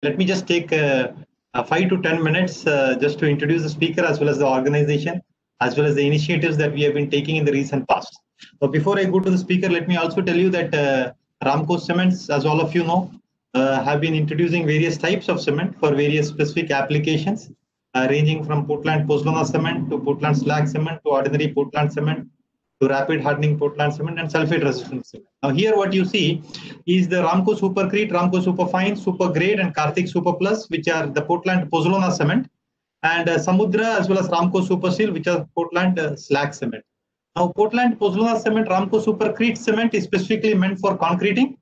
Let me just take 5 to 10 minutes just to introduce the speaker as well as the organization, as well as the initiatives that we have been taking in the recent past. But before I go to the speaker, let me also tell you that Ramco Cements, as all of you know, have been introducing various types of cement for various specific applications, ranging from Portland Pozzolana cement to Portland slag cement to ordinary Portland cement to rapid hardening Portland cement and sulfate resistant cement. Now here what you see is the Ramco Supercrete, Ramco Superfine, Supergrade and Karthik Super Plus, which are the Portland Pozzolana cement, and Samudra as well as Ramco Super Seal, which are Portland slag cement. Now Portland Pozzolana cement, Ramco Supercrete cement is specifically meant for concreting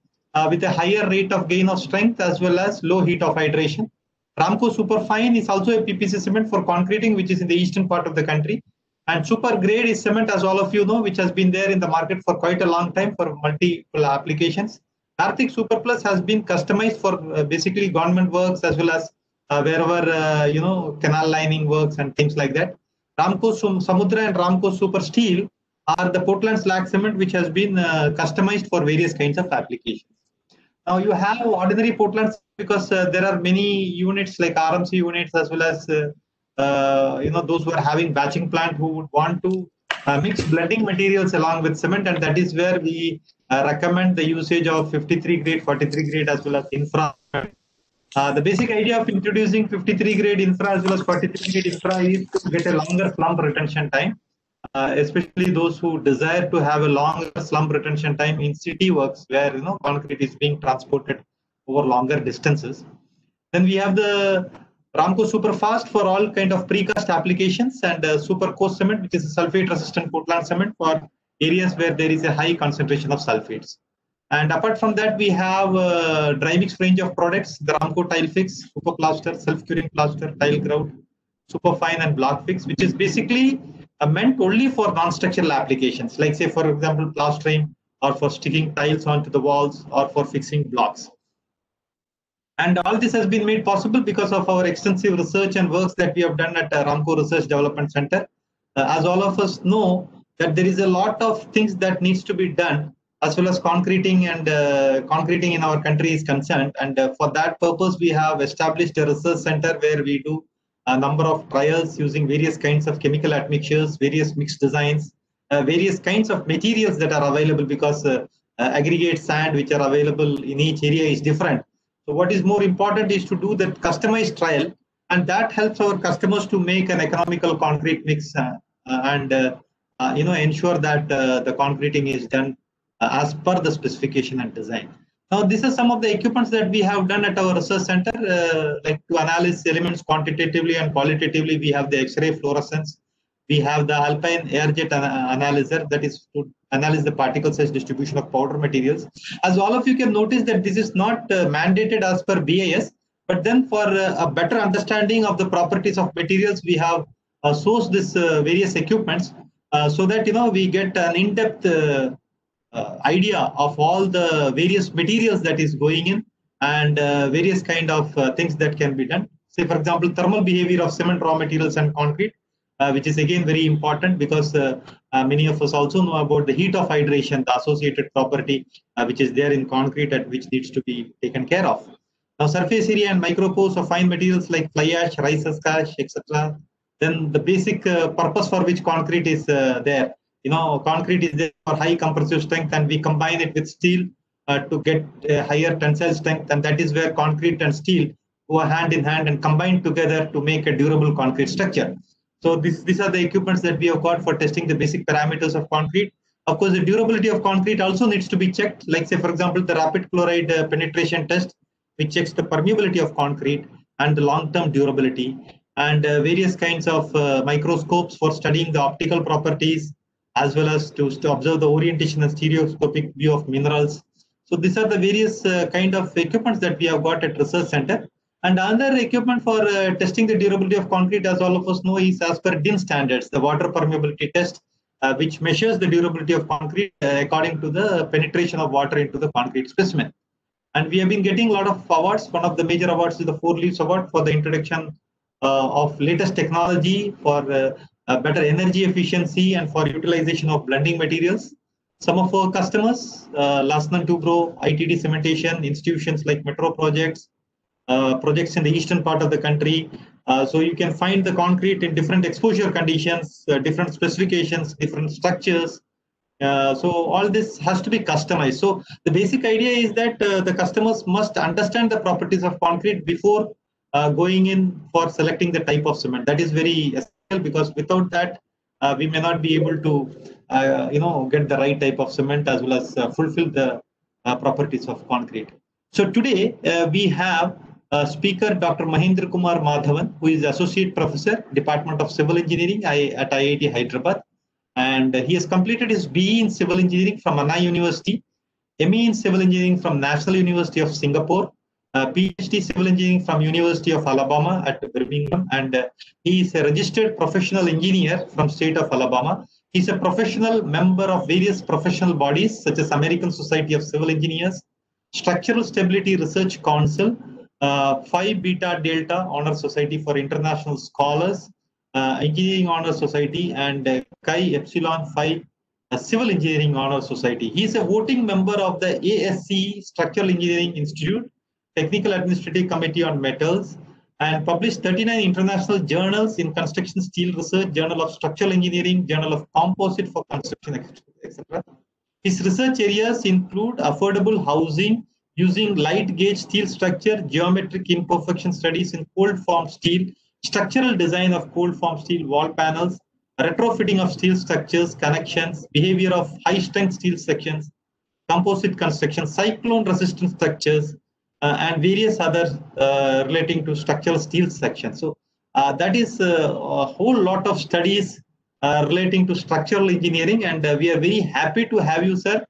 with a higher rate of gain of strength as well as low heat of hydration. Ramco Superfine is also a PPC cement for concreting, which is in the eastern part of the country. And super grade is cement, as all of you know, which has been there in the market for quite a long time for multiple applications. Karthik Super Plus has been customized for basically government works as well as wherever canal lining works and things like that. Ramco Samudra and Ramco Super Steel are the Portland slag cement, which has been customized for various kinds of applications. Now you have ordinary Portland because there are many units like RMC units as well as those who are having batching plant who would want to mix blending materials along with cement, and that is where we recommend the usage of 53 grade, 43 grade as well as infra. The basic idea of introducing 53 grade infra as well as 43 grade infra is to get a longer slump retention time. Especially those who desire to have a longer slump retention time in city works where concrete is being transported over longer distances. Then we have the Ramco Superfast for all kind of precast applications, and Super Coast Cement, which is a sulfate resistant Portland cement for areas where there is a high concentration of sulfates. And apart from that, we have a dry mix range of products: the Ramco Tile Fix, Super Plaster, Self Curing Plaster, Tile Grout, Superfine, and Block Fix, which is basically meant only for non-structural applications, like say for example plastering or for sticking tiles onto the walls or for fixing blocks. And all this has been made possible because of our extensive research and works that we have done at Ramco Research Development Center. As all of us know that there is a lot of things that needs to be done as well as concreting and concreting in our country is concerned. And for that purpose, we have established a research center where we do a number of trials using various kinds of chemical admixtures, various mixed designs, various kinds of materials that are available because aggregate sand which are available in each area is different. So what is more important is to do that customized trial, and that helps our customers to make an economical concrete mix and ensure that the concreting is done as per the specification and design. Now, these are some of the equipments that we have done at our research center, like to analyze elements quantitatively and qualitatively. We have the X-ray fluorescence. We have the Alpine Airjet analyzer, that is to analyze the particle size distribution of powder materials. As all of you can notice that this is not mandated as per BIS, but then for a better understanding of the properties of materials, we have sourced this various equipments so that we get an in-depth idea of all the various materials that is going in and various kind of things that can be done. Say for example, thermal behavior of cement raw materials and concrete, which is again very important because many of us also know about the heat of hydration, the associated property which is there in concrete and which needs to be taken care of. Now, surface area and micropores of fine materials like fly ash, rice ash, etc. Then the basic purpose for which concrete is there. Concrete is there for high compressive strength, and we combine it with steel to get a higher tensile strength, and that is where concrete and steel go hand in hand and combine together to make a durable concrete structure. So these are the equipments that we have got for testing the basic parameters of concrete. Of course, the durability of concrete also needs to be checked. Like say, for example, the rapid chloride penetration test, which checks the permeability of concrete and the long-term durability, and various kinds of microscopes for studying the optical properties, as well as to observe the orientation and stereoscopic view of minerals. So these are the various kind of equipments that we have got at Research Center. And another equipment for testing the durability of concrete, as all of us know, is as per DIN standards, the water permeability test, which measures the durability of concrete according to the penetration of water into the concrete specimen. And we have been getting a lot of awards. One of the major awards is the 4 Leaves Award for the introduction of latest technology for better energy efficiency and for utilization of blending materials. Some of our customers, Larsen & Toubro, ITD Cementation, institutions like Metro Projects, projects in the eastern part of the country. So you can find the concrete in different exposure conditions, different specifications, different structures. So all this has to be customized. So the basic idea is that the customers must understand the properties of concrete before going in for selecting the type of cement. That is very essential, because without that, we may not be able to, get the right type of cement as well as fulfill the properties of concrete. So today we have speaker Dr. Mahendra Kumar Madhavan, who is Associate Professor, Department of Civil Engineering at IIT Hyderabad. And he has completed his BE in Civil Engineering from Anna University, ME in Civil Engineering from National University of Singapore, PhD Civil Engineering from University of Alabama at Birmingham, and he is a registered professional engineer from state of Alabama. He's a professional member of various professional bodies such as American Society of Civil Engineers, Structural Stability Research Council, Phi Beta Delta Honor Society for International Scholars, Engineering Honor Society, and Chi Epsilon Phi Civil Engineering Honor Society. He is a voting member of the ASCE Structural Engineering Institute, Technical Administrative Committee on Metals, and published 39 international journals in construction steel research, Journal of Structural Engineering, Journal of Composite for Construction, etc. His research areas include affordable housing using light gauge steel structure, geometric imperfection studies in cold form steel, structural design of cold form steel wall panels, retrofitting of steel structures, connections, behavior of high strength steel sections, composite construction, cyclone resistant structures, and various other relating to structural steel sections. So that is a whole lot of studies relating to structural engineering, and we are very happy to have you, sir,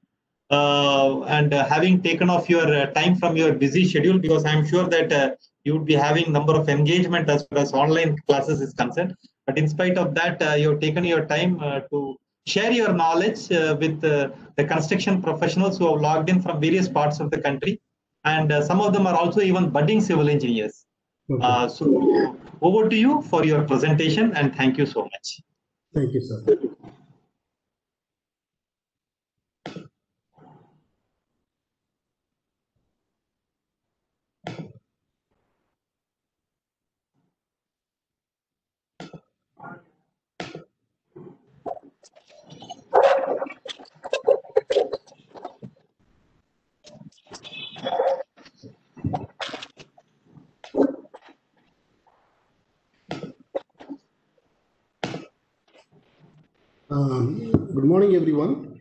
and having taken off your time from your busy schedule, because I'm sure that you would be having number of engagement as far as online classes is concerned. But in spite of that, you've taken your time to share your knowledge with the construction professionals who have logged in from various parts of the country. And some of them are also even budding civil engineers. Okay. So over to you for your presentation, and thank you so much. Thank you, sir. Good morning, everyone.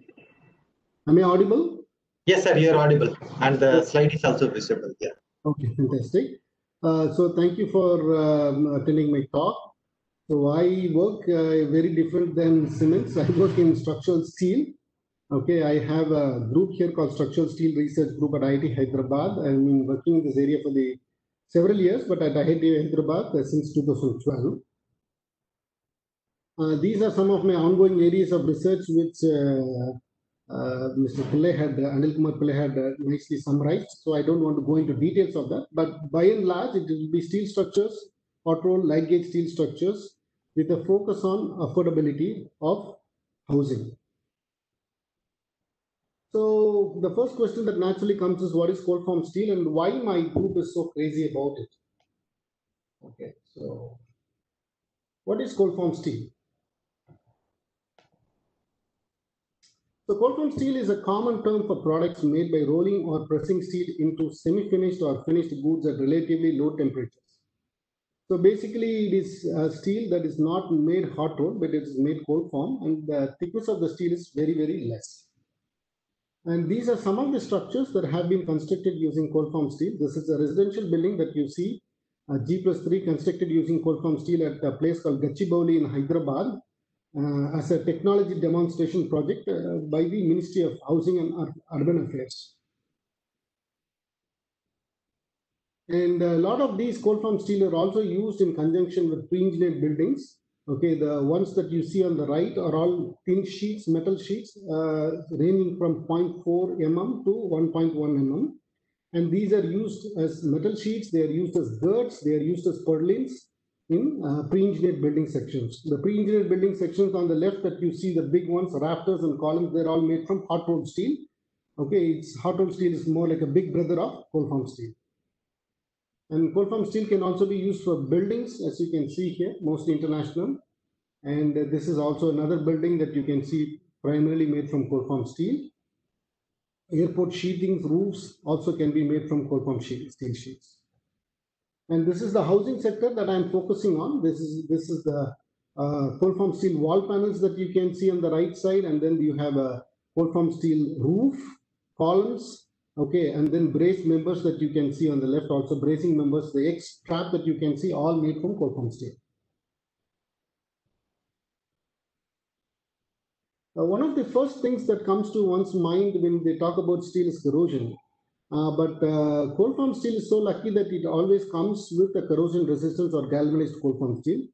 Am I audible? Yes, sir, you're audible. And the slide is also visible. Yeah. Okay, fantastic. So thank you for attending my talk. So I work very different than Siemens. I work in structural steel. Okay, I have a group here called Structural Steel Research Group at IIT Hyderabad. I've been working in this area for the several years, but at IIT Hyderabad since 2012. These are some of my ongoing areas of research, which Mr. Pillai had, Anil Kumar Pillai had nicely summarized. So I don't want to go into details of that, but by and large, it will be steel structures, hot roll, light gauge steel structures with a focus on affordability of housing. So the first question that naturally comes is, what is cold form steel and why my group is so crazy about it? Okay, so what is cold form steel? So cold form steel is a common term for products made by rolling or pressing steel into semi-finished or finished goods at relatively low temperatures. So basically, it is steel that is not made hot rolled, but it is made cold form, and the thickness of the steel is very, very less. And these are some of the structures that have been constructed using cold form steel. This is a residential building that you see, G+3, constructed using cold form steel at a place called Gachibowli in Hyderabad. As a technology demonstration project by the Ministry of Housing and Urban Affairs. And a lot of these cold form steel are also used in conjunction with pre-engineered buildings. Okay, the ones that you see on the right are all thin sheets, metal sheets, ranging from 0.4 mm to 1.1 mm. And these are used as metal sheets, they are used as girts, they are used as purlins in pre-engineered building sections. The pre-engineered building sections on the left that you see, the big ones, rafters and columns, they're all made from hot rolled steel. Okay, hot rolled steel is more like a big brother of cold form steel. And cold form steel can also be used for buildings, as you can see here, mostly international. And this is also another building that you can see primarily made from cold form steel. Airport sheathings, roofs also can be made from cold form steel sheets. And this is the housing sector that I'm focusing on. This is the cold form steel wall panels that you can see on the right side, and then you have a cold form steel roof, columns, okay, and then brace members that you can see on the left, also bracing members, the X trap that you can see, all made from cold form steel. One of the first things that comes to one's mind when they talk about steel is corrosion. But cold form steel is so lucky that it always comes with a corrosion resistance or galvanized cold form steel.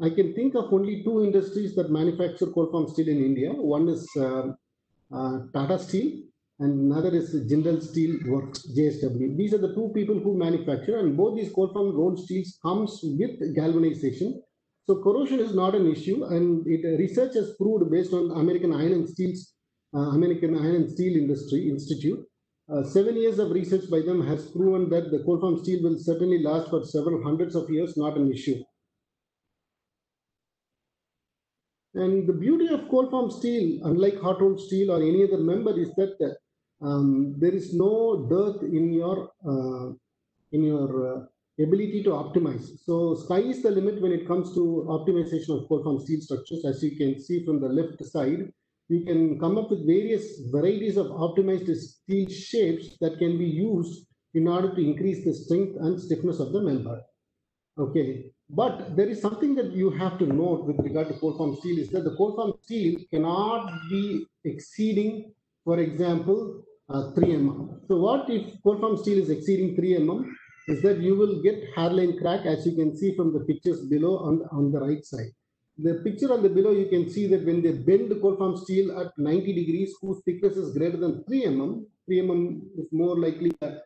I can think of only two industries that manufacture cold form steel in India. One is Tata Steel and another is Jindal Steel Works, JSW. These are the two people who manufacture, and both these cold form rolled steels comes with galvanization. So corrosion is not an issue, and research has proved based on American Iron and Steel Industry Institute. 7 years of research by them has proven that the cold form steel will certainly last for several hundreds of years, not an issue. And the beauty of cold form steel, unlike hot rolled steel or any other member, is that there is no dearth in your ability to optimize. So sky is the limit when it comes to optimization of cold form steel structures. As you can see from the left side, you can come up with various varieties of optimized steel shapes that can be used in order to increase the strength and stiffness of the member. Okay, but there is something that you have to note with regard to cold form steel is that the cold form steel cannot be exceeding, for example, 3 mm. So what if cold form steel is exceeding 3 mm? Is that you will get hairline crack, as you can see from the pictures below on the right side. The picture on the below, you can see that when they bend the cold form steel at 90 degrees, whose thickness is greater than 3 mm, 3 mm is more likely a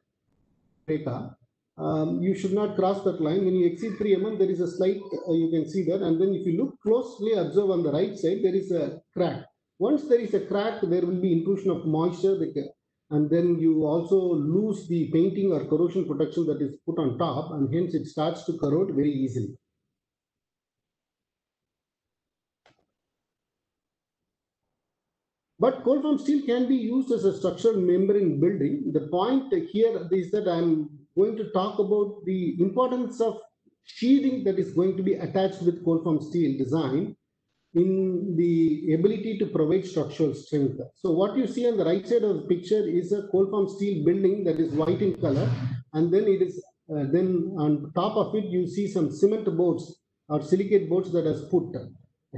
breaker. You should not cross that line. When you exceed 3 mm, there is a slight, you can see that. And then if you look closely, observe on the right side, there is a crack. Once there is a crack, there will be intrusion of moisture, and then you also lose the painting or corrosion protection that is put on top, and hence it starts to corrode very easily. But cold form steel can be used as a structural member in building. The point here is that I'm going to talk about the importance of sheathing that is going to be attached with cold form steel design in the ability to provide structural strength. So what you see on the right side of the picture is a cold form steel building that is white in color, and then it is then on top of it you see some cement boards or silicate boards that is put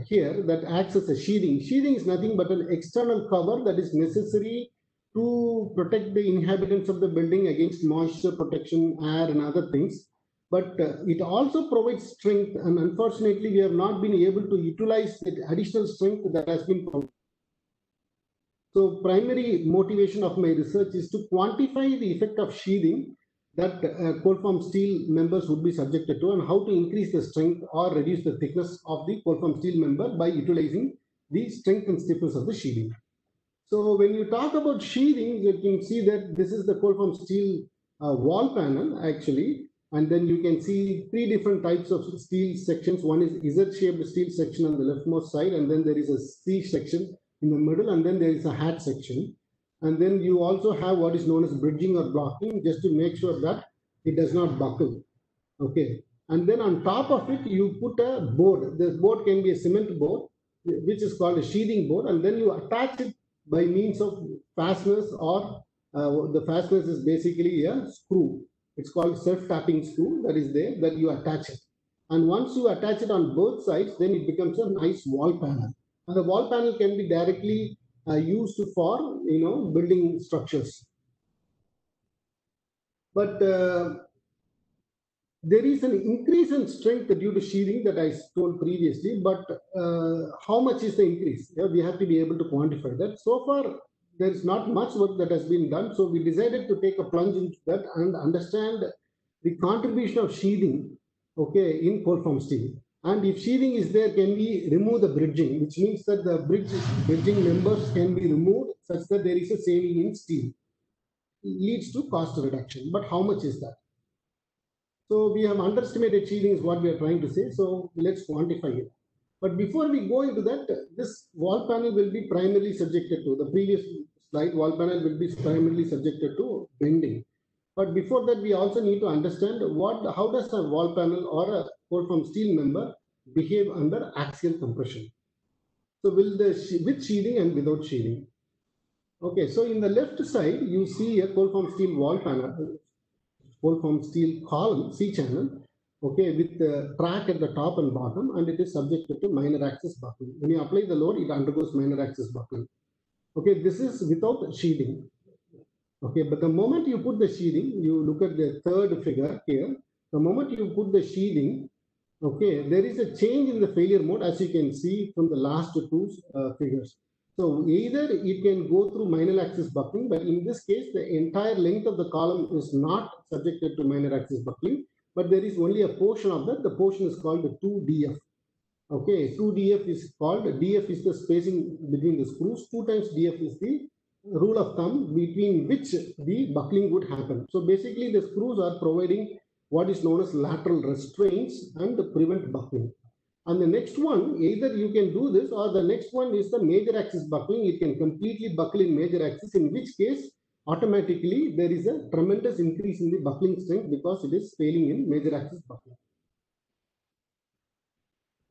here that acts as a sheathing. Sheathing is nothing but an external cover that is necessary to protect the inhabitants of the building against moisture, protection, air, and other things. But it also provides strength, and unfortunately, we have not been able to utilize the additional strength that has been provided. So, primary motivation of my research is to quantify the effect of sheathing that cold form steel members would be subjected to, and how to increase the strength or reduce the thickness of the cold form steel member by utilizing the strength and stiffness of the sheathing. So when you talk about sheathing, you can see that this is the cold form steel wall panel actually, and then you can see three different types of steel sections. One is Z-shaped steel section on the leftmost side, and then there is a C section in the middle, and then there is a hat section. And then you also have what is known as bridging or blocking, just to make sure that it does not buckle. Okay. And then on top of it, you put a board. This board can be a cement board, which is called a sheathing board, and then you attach it by means of fasteners, or the fasteners is basically a screw. It's called self-tapping screw that is there, that you attach it. And once you attach it on both sides, then it becomes a nice wall panel. And the wall panel can be directly used for, building structures. But there is an increase in strength due to sheathing that I told previously, but how much is the increase? Yeah, we have to be able to quantify that. So far, there is not much work that has been done, so we decided to take a plunge into that and understand the contribution of sheathing, okay, in cold form steel. And if sheathing is there, can we remove the bridging, which means that the bridging members can be removed such that there is a saving in steel. It leads to cost reduction, but how much is that? So we have underestimated shielding is what we are trying to say. So let's quantify it. But before we go into that, this wall panel will be primarily subjected to the previous slide. Wall panel will be primarily subjected to bending. But before that, we also need to understand how does a wall panel or a cold form steel member behave under axial compression. So with sheathing and without sheathing. Okay, so in the left side, you see a cold form steel wall panel, cold form steel column, C channel, okay, with the track at the top and bottom, and it is subjected to minor axis buckling. When you apply the load, it undergoes minor axis buckling. Okay, this is without sheathing. Okay, but the moment you put the sheathing, you look at the third figure here, the moment you put the sheathing, okay, there is a change in the failure mode, as you can see from the last two figures. So either it can go through minor axis buckling, but in this case, the entire length of the column is not subjected to minor axis buckling, but there is only a portion of that. The portion is called the 2DF. Okay, 2DF is called, DF is the spacing between the screws, 2 times DF is the rule of thumb between which the buckling would happen. So basically the screws are providing what is known as lateral restraints and prevent buckling. And the next one, either you can do this or the next one is the major axis buckling. It can completely buckle in major axis, in which case automatically there is a tremendous increase in the buckling strength because it is failing in major axis buckling.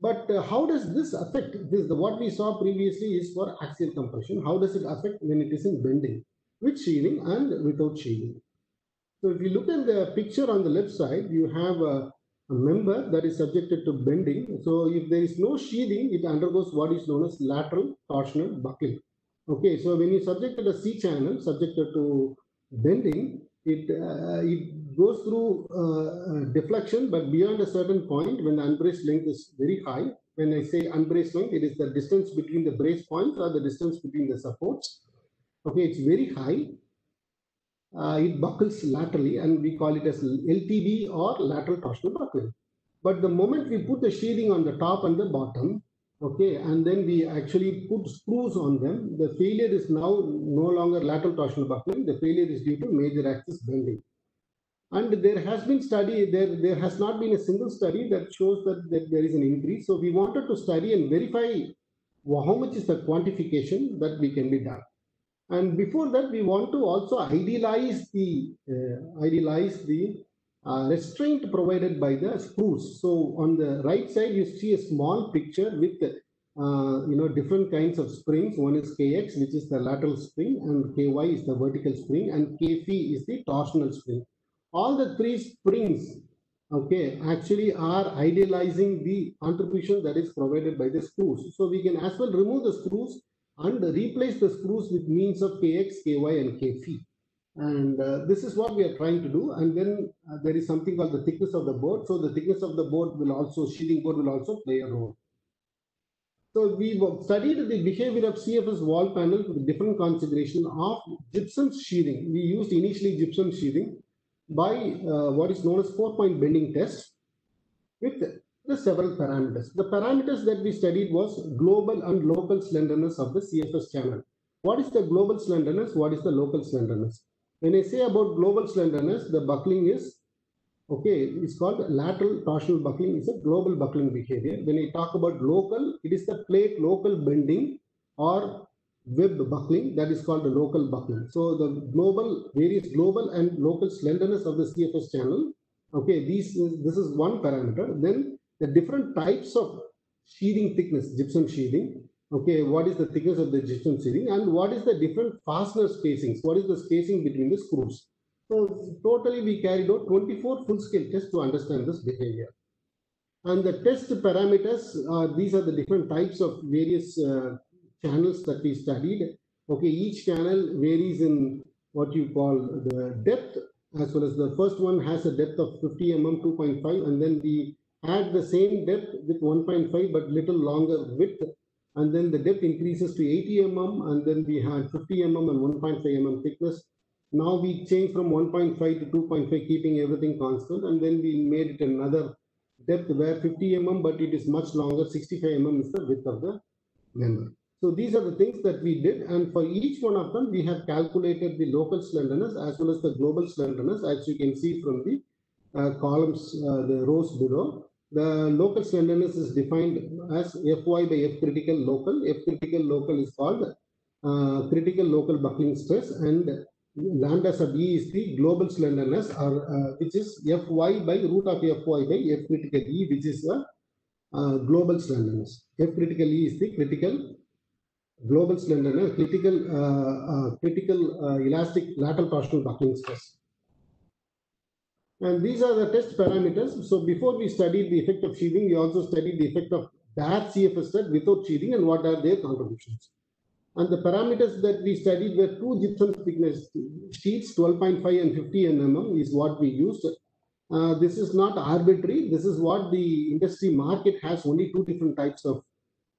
But how does this affect this? What we saw previously is for axial compression. How does it affect when it is in bending with sheathing and without sheathing? So if you look at the picture on the left side, you have a member that is subjected to bending. So if there is no sheathing, it undergoes what is known as lateral torsional buckling. Okay, so when you subjected a C channel subjected to bending, it goes through deflection, but beyond a certain point, when the unbraced length is very high. When I say unbraced length, it is the distance between the brace points or the distance between the supports. Okay, it's very high. It buckles laterally, and we call it as LTB or lateral torsional buckling. But the moment we put the sheathing on the top and the bottom, okay, and then we actually put screws on them, the failure is now no longer lateral torsional buckling. The failure is due to major axis bending. And there has been study, there has not been a single study that shows that there is an increase. So we wanted to study and verify how much is the quantification that we can be done. And before that, we want to also idealize the restraint provided by the screws. So on the right side, you see a small picture with different kinds of springs. One is KX, which is the lateral spring, and KY is the vertical spring, and KP is the torsional spring. All the three springs, okay, actually are idealizing the contribution that is provided by the screws. So we can as well remove the screws and replace the screws with means of KX, KY, and KP. And this is what we are trying to do. And then there is something called the thickness of the board. So the thickness of the board will also, sheathing board will also play a role. So we studied the behavior of CFS wall panel with different configuration of gypsum sheathing. We used initially gypsum sheathing by what is known as 4-point bending test with the several parameters. The parameters that we studied was global and local slenderness of the CFS channel. What is the global slenderness? What is the local slenderness? When I say about global slenderness, the buckling is, okay, it's called lateral torsional buckling. It's a global buckling behavior. When I talk about local, it is the plate local bending or web buckling, that is called the local buckling. So the various global and local slenderness of the CFS channel, okay, this is one parameter. Then the different types of sheathing thickness, gypsum sheathing, okay, what is the thickness of the gypsum sheathing, and what is the different fastener spacings, what is the spacing between the screws. So totally we carried out 24 full-scale tests to understand this behavior. And the test parameters, these are the different types of various channels that we studied. Okay, each channel varies in what you call the depth, as well as the first one has a depth of 50 mm, 2.5, and then we had the same depth with 1.5 but little longer width, and then the depth increases to 80 mm, and then we had 50 mm and 1.5 mm thickness. Now we changed from 1.5 to 2.5, keeping everything constant, and then we made it another depth where 50 mm, but it is much longer, 65 mm is the width of the member. So these are the things that we did, and for each one of them, we have calculated the local slenderness as well as the global slenderness, as you can see from the columns, the rows below. The local slenderness is defined as Fy by F critical local. F critical local is called critical local buckling stress, and lambda sub E is the global slenderness, or which is Fy by root of Fy by F critical E, which is the global slenderness. F critical E is the critical global slenderness, critical elastic lateral torsional buckling stress. And these are the test parameters. So before we studied the effect of sheathing, we also studied the effect of that CFS stud without sheathing and what are their contributions. And the parameters that we studied were two gypsum thickness sheets, 12.5 and 50 mm is what we used. This is not arbitrary. This is what the industry market has, only two different types of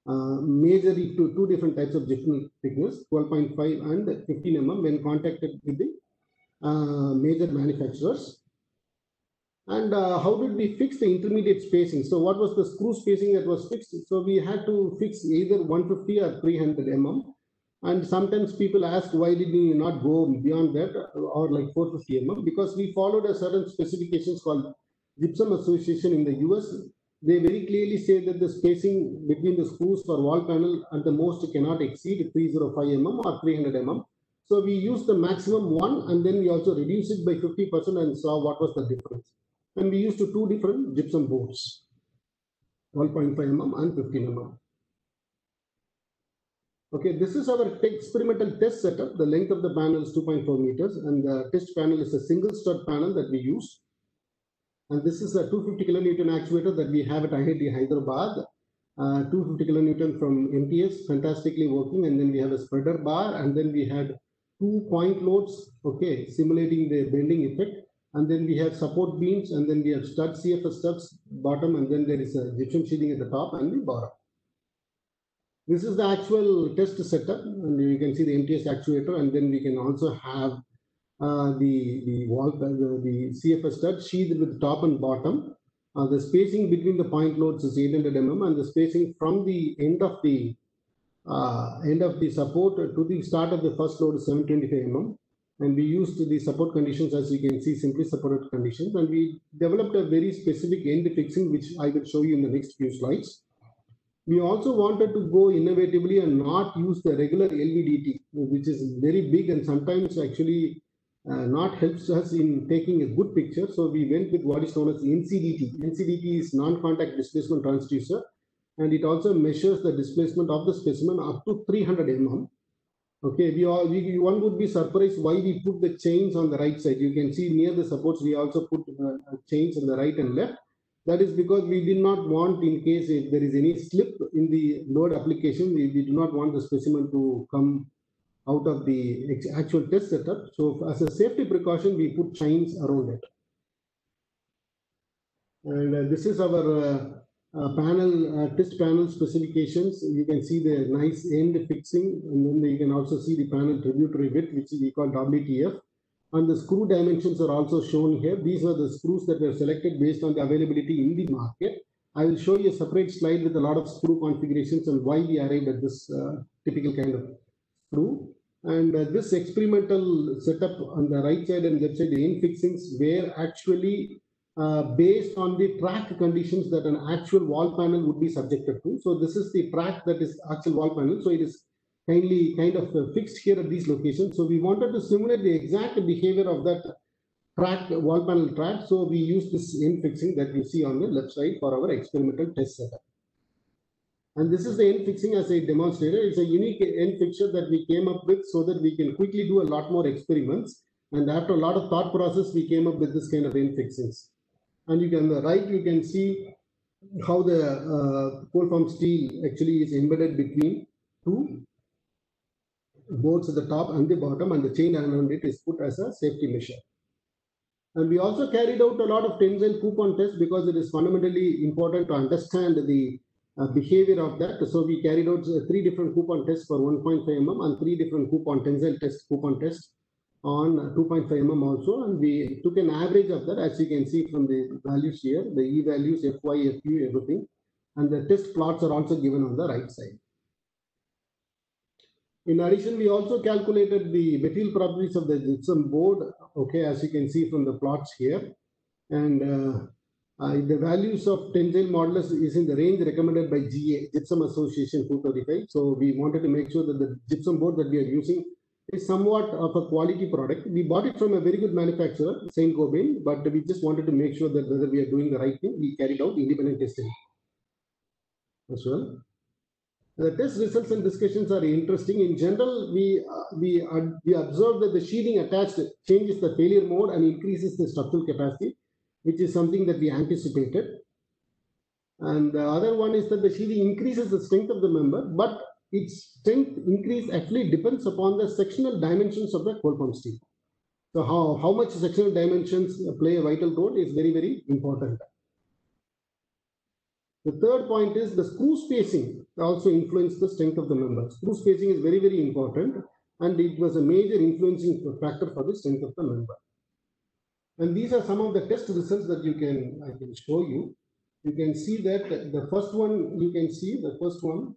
majorly two different types of gypsum thickness, 12.5 and 15 mm when contacted with the major manufacturers. And how did we fix the intermediate spacing? So what was the screw spacing that was fixed? So we had to fix either 150 or 300 mm. And sometimes people ask, why did we not go beyond that or like 450 mm? Because we followed a certain specifications called Gypsum Association in the US. They very clearly say that the spacing between the screws for wall panel at the most cannot exceed 305 mm or 300 mm. So we used the maximum one, and then we also reduced it by 50% and saw what was the difference. And we used two different gypsum boards, 12.5 mm and 15 mm. Okay, this is our experimental test setup. The length of the panel is 2.4 meters, and the test panel is a single stud panel that we use. And this is a 250 kilonewton actuator that we have at IIT Hyderabad. 250 kilonewton from MTS, fantastically working. And then we have a spreader bar, and then we had 2 point loads, okay, simulating the bending effect. And then we have support beams, and then we have stud CFS studs bottom, and then there is a gypsum sheathing at the top and the bottom. This is the actual test setup, and you can see the MTS actuator, and then we can also have the CFS stud sheathed with top and bottom. The spacing between the point loads is 800 mm, and the spacing from the end of the support to the start of the first load is 725 mm. And we used the support conditions, as you can see, simply supported conditions. And we developed a very specific end fixing, which I will show you in the next few slides. We also wanted to go innovatively and not use the regular LVDT, which is very big and sometimes actually not helps us in taking a good picture. So we went with what is known as NCDT. NCDT is non-contact displacement transducer, and it also measures the displacement of the specimen up to 300 mm. Okay, one would be surprised why we put the chains on the right side. You can see near the supports, we also put chains on the right and left. That is because we did not want, in case if there is any slip in the load application, we do not want the specimen to come out of the actual test setup. So as a safety precaution, we put chains around it. And this is our test panel specifications. You can see the nice end fixing, and then you can also see the panel tributary width, which we call WTF. And the screw dimensions are also shown here. These are the screws that were selected based on the availability in the market. I will show you a separate slide with a lot of screw configurations and why we arrived at this typical kind of screw. And this experimental setup on the right side and left side, the end fixings were actually based on the track conditions that an actual wall panel would be subjected to. So this is the track that is actual wall panel. So it is kind of fixed here at these locations. So we wanted to simulate the exact behavior of that track, wall panel track. So we used this end fixing that you see on the left side for our experimental test setup. And this is the end fixing as I demonstrated. It's a unique end fixture that we came up with so that we can quickly do a lot more experiments. And after a lot of thought process, we came up with this kind of end fixings. And you can, on the right, you can see how the cold form steel actually is embedded between two boards at the top and the bottom, and the chain around it is put as a safety measure. And we also carried out a lot of tensile coupon tests because it is fundamentally important to understand the behavior of that. So we carried out 3 different coupon tests for 1.5 mm and 3 different tensile coupon tests on 2.5 mm also, and we took an average of that, as you can see from the values here, the E values, FY, FU, everything, and the test plots are also given on the right side. In addition, we also calculated the material properties of the gypsum board, okay, as you can see from the plots here. And the values of tensile modulus is in the range recommended by GA, Gypsum Association 235. So we wanted to make sure that the gypsum board that we are using is somewhat of a quality product. We bought it from a very good manufacturer, Saint Gobain, but we just wanted to make sure that whether we are doing the right thing. We carried out independent testing as well. The test results and discussions are interesting. In general, we observed that the sheathing attached changes the failure mode and increases the structural capacity, which is something that we anticipated. And the other one is that the sheathing increases the strength of the member, but its strength increase actually depends upon the sectional dimensions of the cold form steel. So how much sectional dimensions play a vital role is very, very important. The third point is the screw spacing also influences the strength of the member. Screw spacing is very, very important, and it was a major influencing factor for the strength of the member. And these are some of the test results that I can show you. You can see that the first one,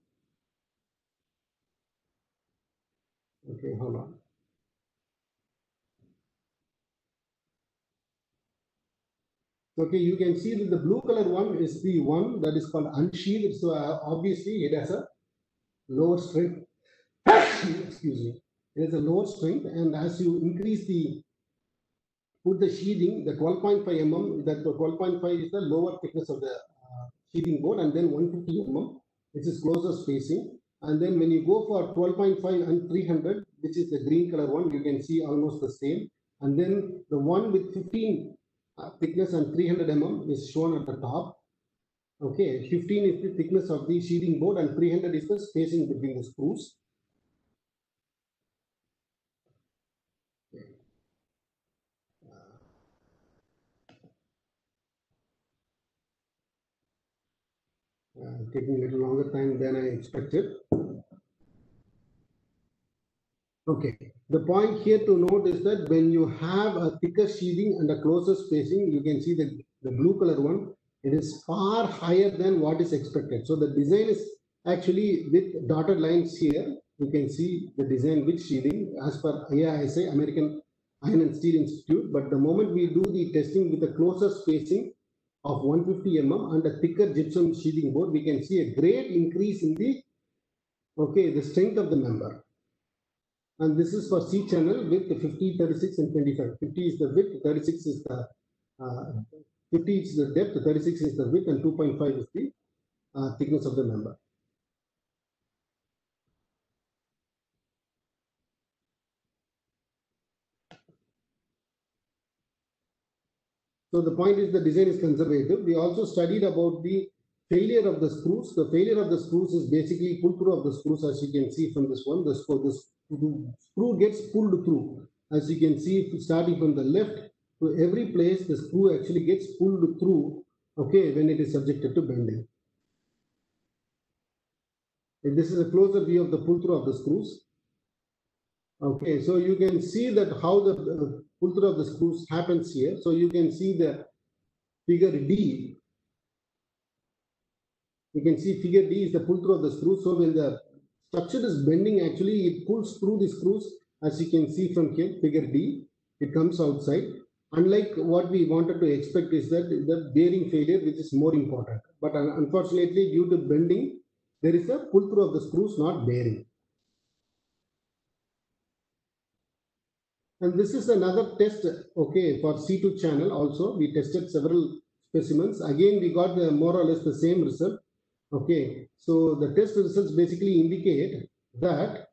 okay, hold on. Okay, you can see that the blue color one is the one that is called unsheathed. So obviously it has a lower strength. Excuse me. It has a lower strength, and as you increase put the sheathing, the 12.5 mm, that the 12.5 is the lower thickness of the sheathing board, and then 150 mm, which is closer spacing. And then when you go for 12.5 and 300, which is the green color one, you can see almost the same. And then the one with 15 thickness and 300 mm is shown at the top. Okay, 15 is the thickness of the sheathing board and 300 is the spacing between the screws. Taking a little longer time than I expected. Okay, the point here to note is that when you have a thicker sheathing and a closer spacing, you can see the blue color one, it is far higher than what is expected. So the design is actually with dotted lines here. You can see the design with sheathing as per AISI, American Iron and Steel Institute. But the moment we do the testing with a closer spacing of 150 mm and a thicker gypsum sheathing board, we can see a great increase in the strength of the member. And this is for C channel with 50, 36, and 25. 50 is the width, 36 is the 50 is the depth, 36 is the width, and 2.5 is the thickness of the member. So the point is the design is conservative. We also studied about the failure of the screws. The failure of the screws is basically pull through of the screws, as you can see from this one. The screw gets pulled through. As you can see, starting from the left to every place, the screw actually gets pulled through, okay, when it is subjected to bending. And this is a closer view of the pull through of the screws. Okay, so you can see that how the pull through of the screws happens here. So you can see the figure D. You can see figure D is the pull through of the screws. So when the structure is bending, actually it pulls through the screws, as you can see from here, figure D. It comes outside. Unlike what we wanted to expect is that the bearing failure, which is more important. But unfortunately, due to bending, there is a pull through of the screws, not bearing. And this is another test, okay, for C2 channel also. We tested several specimens. Again, we got more or less the same result. Okay, so the test results basically indicate that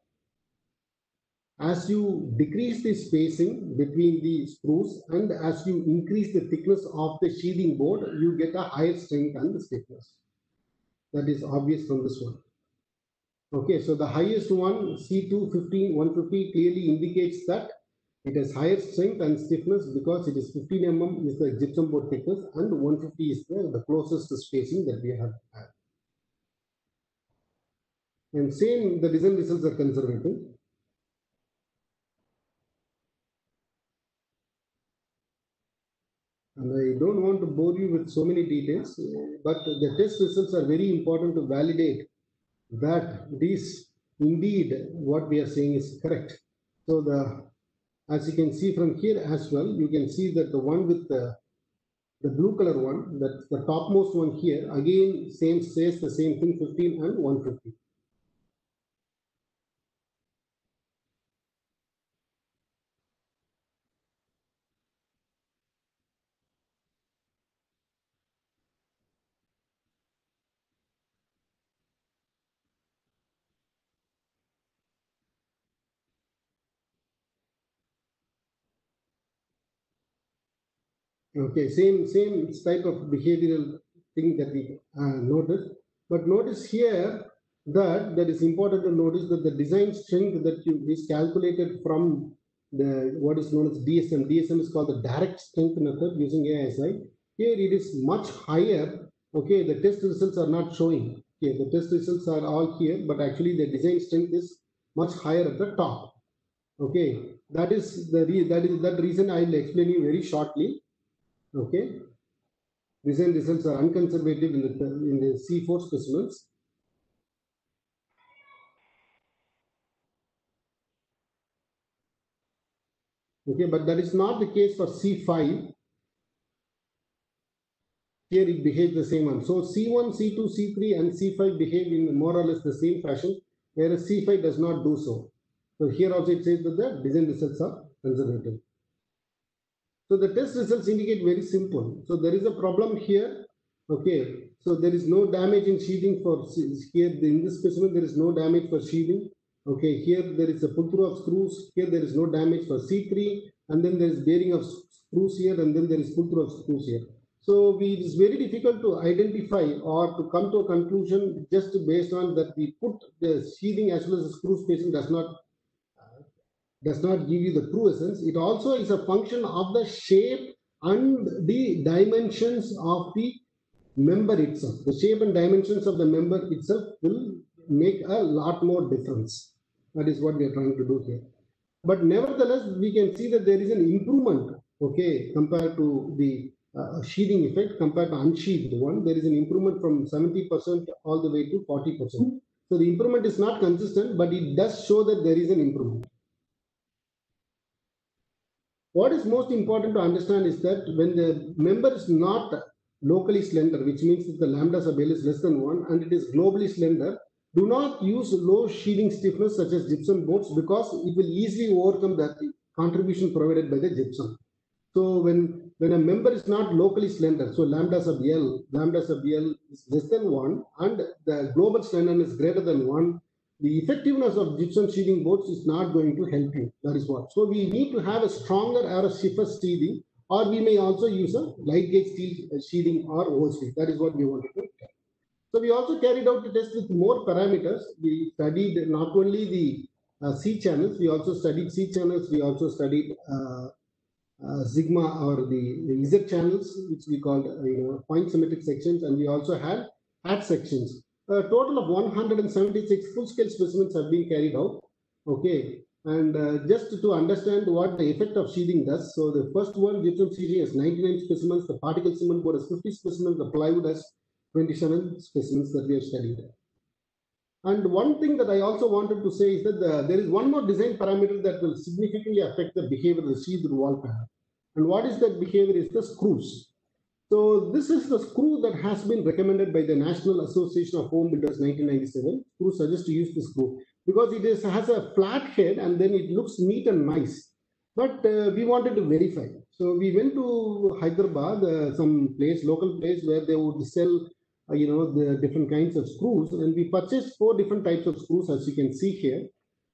as you decrease the spacing between the screws and as you increase the thickness of the sheathing board, you get a higher strength and the stiffness. That is obvious from this one. Okay, so the highest one, C2 150 clearly indicates that it has higher strength and stiffness because it is 15 mm is the gypsum board thickness and 150 is the closest spacing that we have had. And same, the design results are conservative. And I don't want to bore you with so many details, but the test results are very important to validate that this indeed what we are saying is correct. So as you can see from here as well, you can see that the one with the The blue color one, that's the topmost one here, again, says the same thing, 15 and 150. Okay, same type of behavioral thing that we noticed. But notice here that is important to notice that the design strength that is calculated from the what is known as DSM. DSM is called the direct strength method using ASI. Here it is much higher. Okay, the test results are not showing. Okay, the test results are all here, but actually the design strength is much higher at the top. Okay, that is that reason I will explain you very shortly. Okay, design results are unconservative in the C4 specimens. Okay, but that is not the case for C5. Here it behaves the same one. So C1, C2, C3, and C5 behave in more or less the same fashion, whereas C5 does not do so. So here also it says that the design results are conservative. So the test results indicate very simple. So there is a problem here. Okay, so there is no damage in sheathing for here in this specimen. There is no damage for sheathing. Okay, here there is a pull through of screws. Here there is no damage for C3, and then there is bearing of screws here, and then there is pull through of screws here. So it is very difficult to identify or to come to a conclusion just based on that we put the sheathing as well as the screw spacing does not give you the true essence. It also is a function of the shape and the dimensions of the member itself. The shape and dimensions of the member itself will make a lot more difference. That is what we are trying to do here. But nevertheless, we can see that there is an improvement, okay, compared to the sheathing effect, compared to unsheathed one. There is an improvement from 70% all the way to 40%. So the improvement is not consistent, but it does show that there is an improvement. What is most important to understand is that when the member is not locally slender, which means that the lambda sub L is less than 1 and it is globally slender, do not use low sheathing stiffness such as gypsum boards because it will easily overcome the contribution provided by the gypsum. So when a member is not locally slender, so lambda sub L is less than 1 and the global slenderness is greater than 1, the effectiveness of gypsum sheathing boards is not going to help you. That is what. So we need to have a stronger or a stiffer sheathing, or we may also use a light gauge steel sheathing or OSD. That is what we wanted to do. So we also carried out the test with more parameters. We studied not only the C channels, we also studied C channels, we also studied sigma or the Z channels, which we called point symmetric sections, and we also had hat sections. A total of 176 full-scale specimens have been carried out. Okay, and just to understand what the effect of sheathing does, so the first one, gypsum sheathing, has 99 specimens, the particle cement board has 50 specimens, the plywood has 27 specimens that we have studied. And one thing that I also wanted to say is that there is one more design parameter that will significantly affect the behavior of the sheathed wall panel. And what is that behavior is the screws. So this is the screw that has been recommended by the National Association of Home Builders 1997. Screw suggests to use the screw because it has a flat head and then it looks neat and nice. But we wanted to verify. So we went to Hyderabad, some place, local place where they would sell the different kinds of screws, and we purchased 4 different types of screws as you can see here.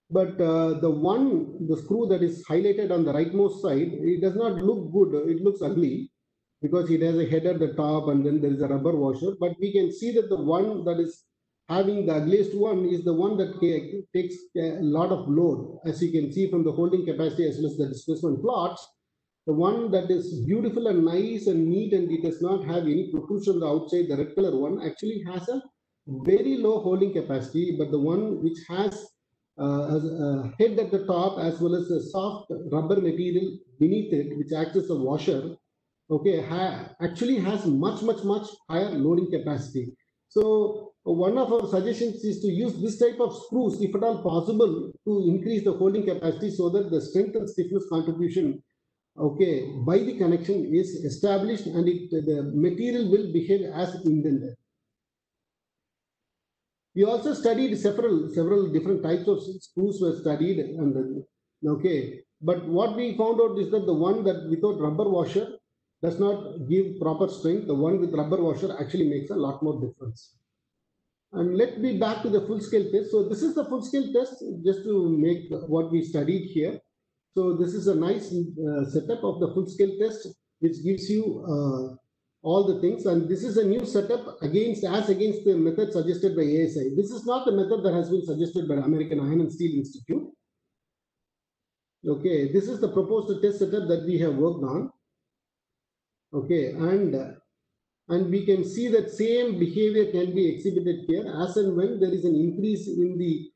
But the screw that is highlighted on the rightmost side, it does not look good. It looks ugly because it has a head at the top and then there is a rubber washer. But we can see that the one that is having the ugliest one is the one that takes a lot of load. As you can see from the holding capacity as well as the displacement plots, the one that is beautiful and nice and neat and it does not have any protrusion on the outside, the red color one, actually has a very low holding capacity, but the one which has a head at the top as well as a soft rubber material beneath it, which acts as a washer, okay, actually has much higher loading capacity. So one of our suggestions is to use this type of screws, if at all possible, to increase the holding capacity so that the strength and stiffness contribution okay, by the connection is established, and the material will behave as intended. We also studied several different types of screws were studied, and okay, but what we found out is that the one that without rubber washer does not give proper strength. The one with rubber washer actually makes a lot more difference. And let's be back to the full scale test. So this is the full scale test just to make what we studied here. So this is a nice setup of the full scale test, which gives you all the things. And this is a new setup against the method suggested by ASI. This is not the method that has been suggested by American Iron and Steel Institute. Okay, this is the proposed test setup that we have worked on. Okay, and we can see that same behavior can be exhibited here as and when there is an increase in the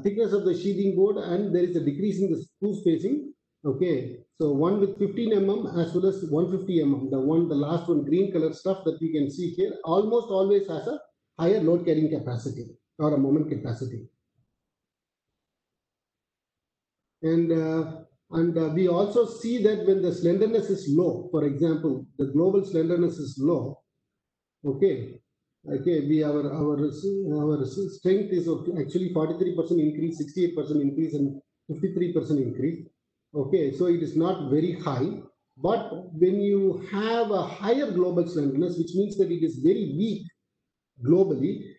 thickness of the sheathing board and there is a decrease in the screw spacing. Okay, so one with 15 mm as well as 150 mm, the last one green color stuff that we can see here almost always has a higher load carrying capacity or a moment capacity. And we also see that when the slenderness is low, for example, the global slenderness is low, okay, our strength is actually 43% increase, 68% increase, and 53% increase. Okay, so it is not very high, but when you have a higher global slenderness, which means that it is very weak globally,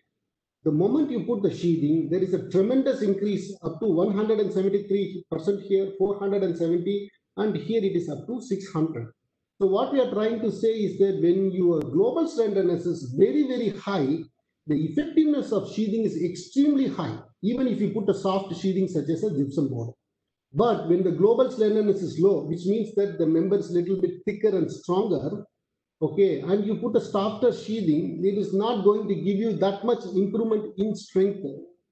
the moment you put the sheathing, there is a tremendous increase up to 173% here, 470, and here it is up to 600. So what we are trying to say is that when your global slenderness is very, very high, the effectiveness of sheathing is extremely high, even if you put a soft sheathing such as a gypsum board. But when the global slenderness is low, which means that the member is a little bit thicker and stronger, okay, and you put a softer sheathing, it is not going to give you that much improvement in strength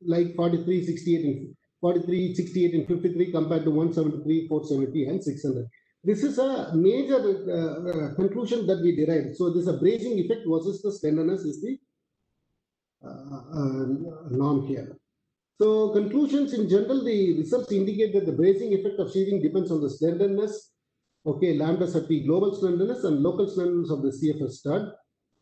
like 43, 68, and 53 compared to 173, 470, and 600. This is a major conclusion that we derived. So this is a bracing effect versus the slenderness is the norm here. So conclusions in general, the results indicate that the bracing effect of sheathing depends on the slenderness, okay, lambda sub P global slenderness and local slenderness of the CFS stud.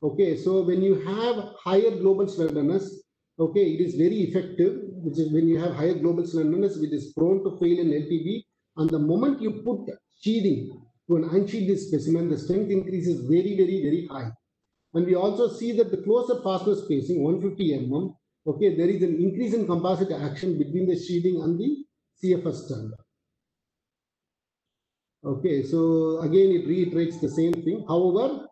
Okay, so when you have higher global slenderness, okay, it is very effective, which is when you have higher global slenderness, which is prone to fail in LTB. And the moment you put sheathing to an unsheathed specimen, the strength increases very, very, very high. And we also see that the closer fastener spacing, 150 mm, okay, there is an increase in composite action between the sheathing and the CFS stud. Okay, so again, it reiterates the same thing. However,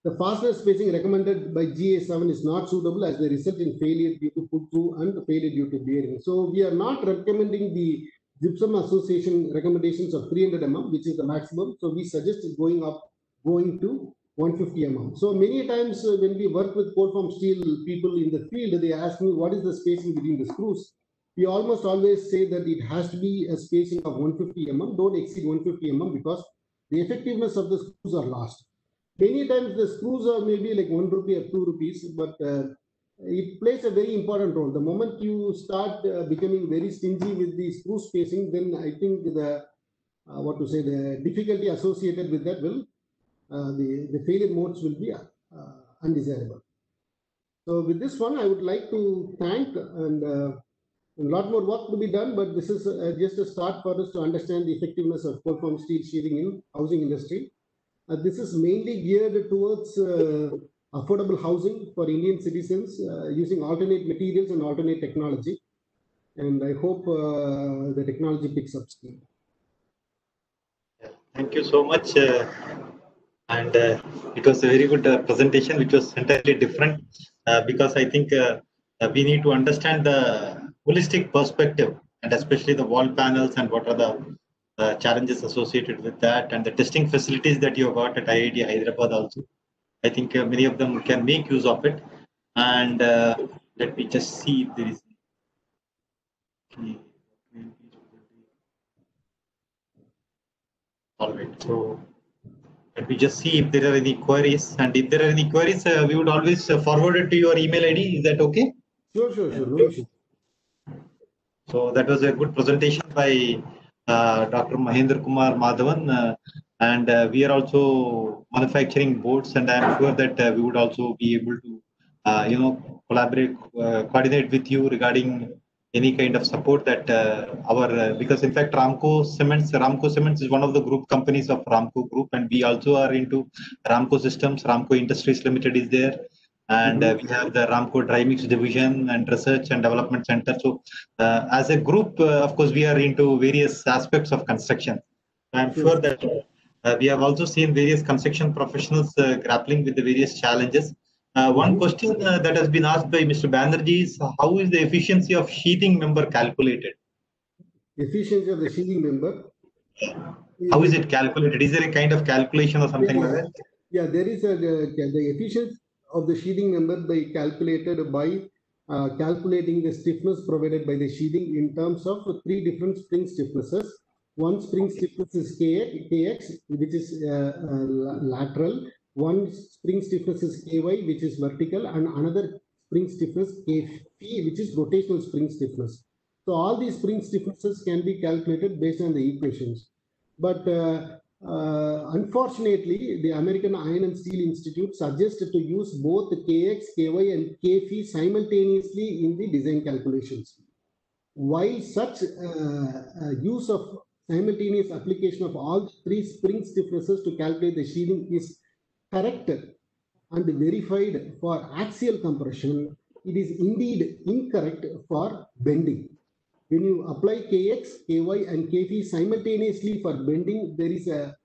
the fastener spacing recommended by GA7 is not suitable as they result in failure due to put-through and failure due to bearing. So we are not recommending the Gypsum Association recommendations of 300 mm, which is the maximum. So we suggest going to 150 mm. So many times when we work with cold form steel people in the field, they ask me what is the spacing between the screws. We almost always say that it has to be a spacing of 150 mm. Don't exceed 150 mm because the effectiveness of the screws are lost. Many times the screws are maybe like 1 rupee or 2 rupees, but it plays a very important role. The moment you start becoming very stingy with the screw spacing, then I think the the difficulty associated with that will the failure modes will be undesirable. So with this one, I would like to thank and a lot more work to be done, but this is just a start for us to understand the effectiveness of cold form steel sheathing in housing industry. This is mainly geared towards affordable housing for Indian citizens using alternate materials and alternate technology. And I hope the technology picks up speed. Thank you so much. And it was a very good presentation, which was entirely different because I think we need to understand the holistic perspective and especially the wall panels and what are the challenges associated with that and the testing facilities that you have got at IIT Hyderabad also. I think many of them can make use of it. And let me just see if there is. All right. So let me just see if there are any queries. And if there are any queries, we would always forward it to your email ID. Is that okay? Sure. No issue. So that was a good presentation by Dr. Mahendra Kumar Madhavan, and we are also manufacturing boards, and I am sure that we would also be able to, collaborate, coordinate with you regarding any kind of support that because in fact Ramco Cements is one of the group companies of Ramco Group, and we also are into Ramco Systems. Ramco Industries Limited is there, and we have the Ramco Dry Mix Division and Research and Development Center. So as a group, of course, we are into various aspects of construction. I'm sure that we have also seen various construction professionals grappling with the various challenges. One question that has been asked by Mr. Banerjee is, how is the efficiency of sheathing member calculated? Efficiency of the sheathing member? How is it calculated? Is there a kind of calculation or something like that? Yeah, there is the efficiency of the sheathing member calculated by calculating the stiffness provided by the sheathing in terms of 3 different spring stiffnesses. One spring stiffness is Kx, which is lateral. One spring stiffness is Ky, which is vertical, and another spring stiffness Kp, which is rotational spring stiffness. So all these spring stiffnesses can be calculated based on the equations. But unfortunately, the American Iron and Steel Institute suggested to use both Kx, Ky, and Kp simultaneously in the design calculations. While such use of simultaneous application of all 3 spring stiffnesses to calculate the sheathing is correct and verified for axial compression, it is indeed incorrect for bending. When you apply Kx, Ky, and Kp simultaneously for bending, there is a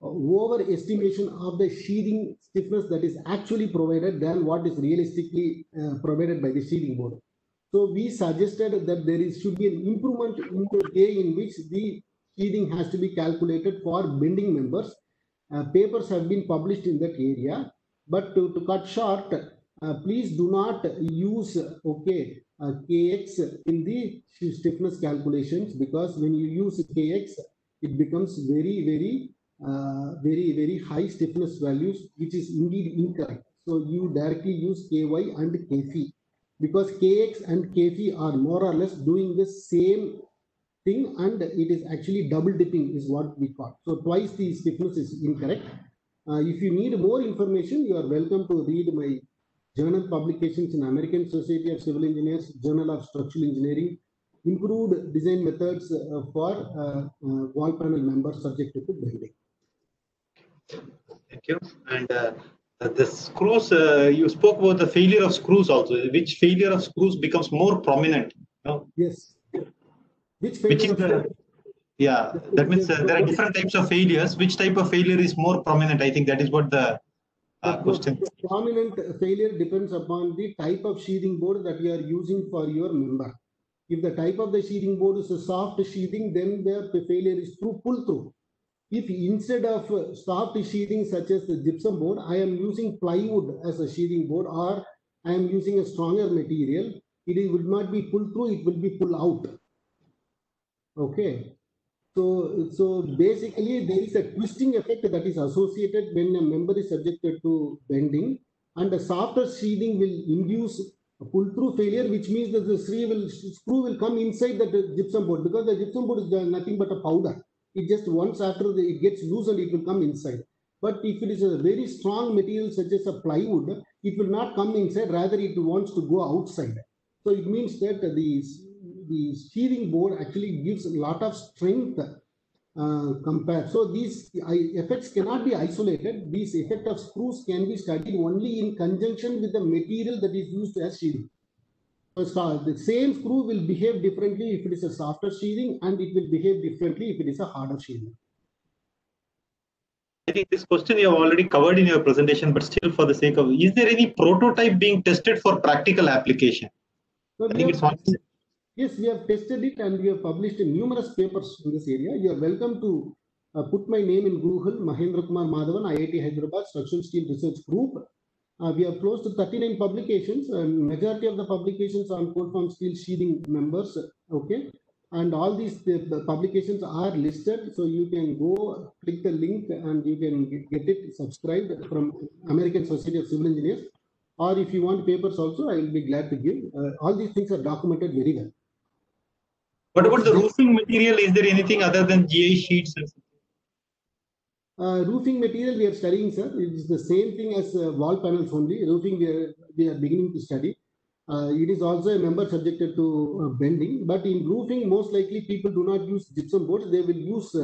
overestimation of the sheathing stiffness that is actually provided than what is realistically provided by the sheathing board. So we suggested that there should be an improvement in the way in which the sheathing has to be calculated for bending members. Papers have been published in that area, but to cut short, please do not use Kx in the stiffness calculations, because when you use Kx, it becomes very high stiffness values, which is indeed incorrect. So you directly use Ky and Kp, because Kx and Kp are more or less doing the same thing, and it is actually double dipping is what we call. So twice the stiffness is incorrect. If you need more information, you are welcome to read my journal publications in American Society of Civil Engineers, Journal of Structural Engineering, improved design methods for wall panel members subjected to bending. Thank you. And the screws, you spoke about the failure of screws also. Which failure of screws becomes more prominent? Yes. Which failure? Yeah, that means there are different types of failures. Which type of failure is more prominent? I think that is what the question. The prominent failure depends upon the type of sheathing board that you are using for your member. If the type of the sheathing board is a soft sheathing, then the failure is through pull-through. If instead of soft sheathing such as the gypsum board, I am using plywood as a sheathing board, or I am using a stronger material, it will not be pull-through, it will be pull-out. Okay. So basically, there is a twisting effect that is associated when a member is subjected to bending, and the softer sheathing will induce a pull-through failure, which means that the screw will come inside the gypsum board, because the gypsum board is nothing but a powder. It just once after it gets loosened, it will come inside. But if it is a very strong material such as a plywood, it will not come inside, rather it wants to go outside. So it means that the sheathing board actually gives a lot of strength compared. So these effects cannot be isolated. These effect of screws can be studied only in conjunction with the material that is used as sheathing. So the same screw will behave differently if it is a softer sheathing, and it will behave differently if it is a harder sheathing. I think this question you have already covered in your presentation, but still for the sake of, is there any prototype being tested for practical application? So yes, we have tested it, and we have published numerous papers in this area. You are welcome to put my name in Google, Mahendra Kumar Madhavan, IIT Hyderabad, Structural Steel Research Group. We have close to 39 publications, and majority of the publications on cold form steel sheathing members. Okay, and all these publications are listed, so you can go click the link and you can get it subscribed from American Society of Civil Engineers. Or if you want papers also, I will be glad to give. All these things are documented very well. What about the roofing material? Is there anything other than GI sheets? Roofing material we are studying, sir. It is the same thing as wall panels only. Roofing we are beginning to study. It is also a member subjected to bending, but in roofing, most likely people do not use gypsum boards. They will use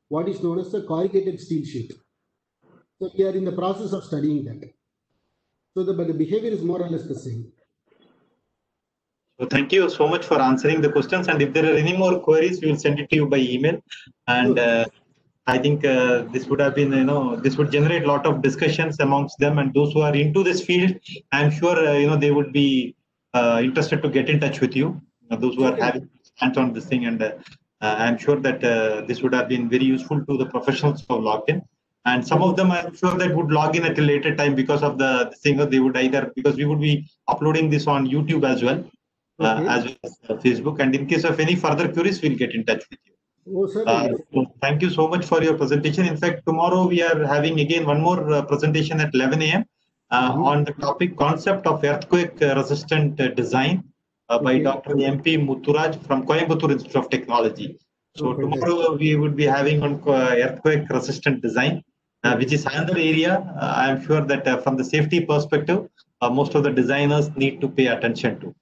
what is known as the corrugated steel sheet. So we are in the process of studying that. So but the behavior is more or less the same. So thank you so much for answering the questions. And if there are any more queries, we will send it to you by email. And I think this would have been, this would generate a lot of discussions amongst them, and those who are into this field, I'm sure, they would be interested to get in touch with you. Those who are having hands on this thing, and I'm sure that this would have been very useful to the professionals who have logged in. And some of them, I'm sure that would log in at a later time because of the thing. They would either, because we would be uploading this on YouTube as well. As well as Facebook, and in case of any further queries, we'll get in touch with you. Oh, sir. So thank you so much for your presentation. In fact, tomorrow we are having again one more presentation at 11 a.m. On the topic concept of earthquake resistant design by Dr. MP Mutturaj from Coimbatore Institute of Technology. So tomorrow we would be having on earthquake resistant design, which is another area I'm sure that from the safety perspective, most of the designers need to pay attention to.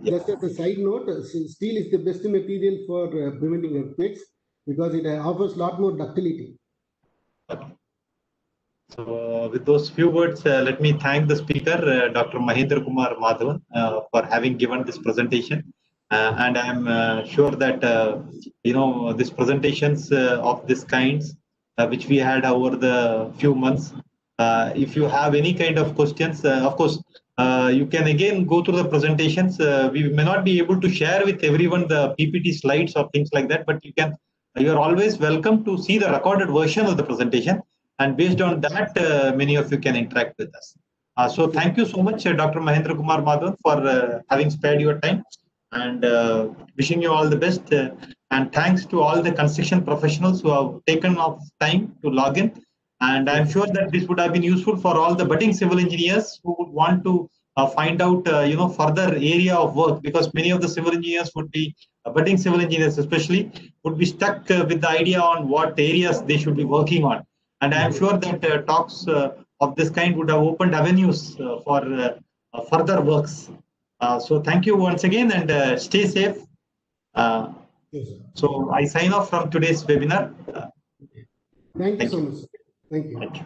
Just as a side note, steel is the best material for preventing earthquakes because it offers a lot more ductility. Okay. So with those few words, let me thank the speaker, Dr. Mahendra Kumar Madhavan, for having given this presentation. And I'm sure that, these presentations of this kinds, which we had over the few months, if you have any kind of questions, of course, you can again go through the presentations. We may not be able to share with everyone the PPT slides or things like that, but you are always welcome to see the recorded version of the presentation. And based on that, many of you can interact with us. So thank you so much, Dr. Mahendra Kumar Madhavan, for having spared your time, and wishing you all the best. And thanks to all the construction professionals who have taken off time to log in. And I'm sure that this would have been useful for all the budding civil engineers who would want to find out, further area of work, because many of the civil engineers would be, budding civil engineers especially, would be stuck with the idea on what areas they should be working on. And I'm sure that talks of this kind would have opened avenues for further works. So thank you once again, and stay safe. So I sign off from today's webinar. Thank you so much. Thank you. Thank you.